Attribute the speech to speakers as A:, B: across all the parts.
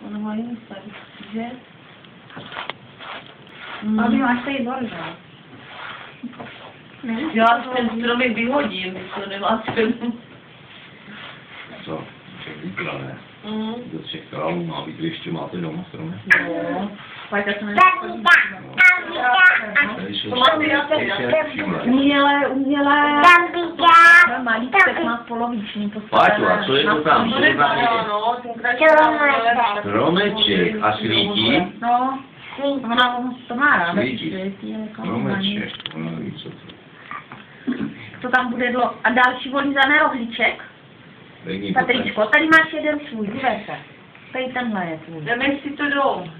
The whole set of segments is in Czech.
A: Ono má jiný stavit, že?
B: Ale vy máš tady dvor, že?
A: Já ten stromek vyhodím, když to nemá cenu.
C: Co? Zítra ne. Do 3 králů má být, ještě máte doma stromy.
A: No.
B: Pojďte se
A: To máte jasně.
B: Umělé. Malíček má poloviční
C: Páťu, a co je to tam?
A: To nebylo, no, ten kratší.
C: Stromeček a svítí?
B: No, ona to má ráda.
C: Svítí. Stromeček, ono ví, co to.
B: To tam bude dlouho. A další volízané rohlíček. Patričko, tady máš jeden svůj, dívej se. Tady tenhle je tvůj.
A: Jdeme si to dom.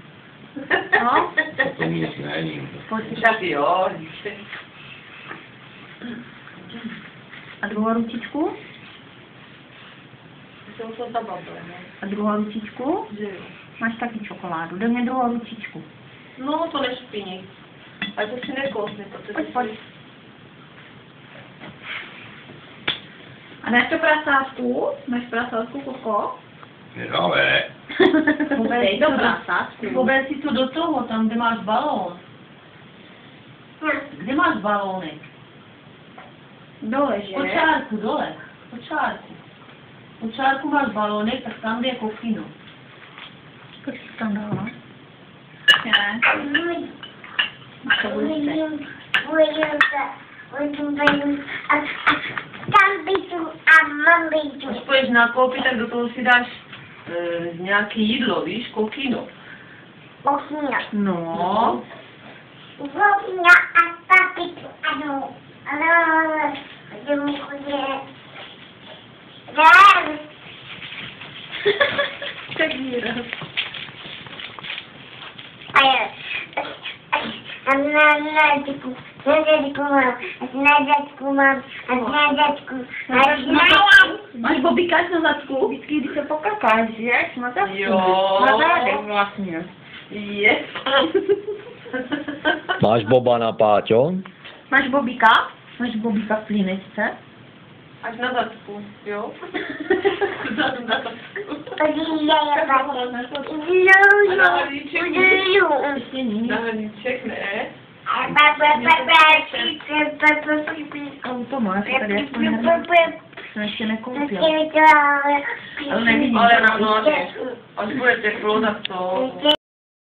B: No.
C: To nic není.
A: Tak jo,
B: A druhou ručičku?
A: to jsou ta bable, ne?
B: A druhou ručičku?
A: Že jo.
B: Máš taky čokoládu. Dej mě druhou ručičku.
A: No, to nešpiní. Ale to si nekousne, protože...
B: Pojď. A máš to prasátku? Máš prasátku, Koko?
C: Nedále.
B: Dej do prasátku.
A: Pober si to do toho, tam, kde máš balón. Kde máš balónek?
B: Dole, že?
A: Po čárku, dole. Po čárku. Po čárku máš balónek, tak tam je kokino.
B: Proč to tam dala? Ne. To bude
A: Až půjdeš nakoupit, tak do toho si dáš nějaké jídlo, víš, kokino.
B: No. Tak výraz. Máš bobíkáš na zadku? Vždycky, když se pokakáš, že? Na zadku.
A: Jo.
B: Na zádech vlastně.
A: Yes.
D: Máš boba na páťo?
B: Máš bobíka? Máš bobíka v plínečce?
A: Až na zadku, jo? Zadu na zadku.
B: Ještě ní.
A: Na hrníček, ne?
B: To máš, tady aspoň jsem ještě nekoupil. Ale nevidím.
A: Ale na nože. Až bude teplo, tak to...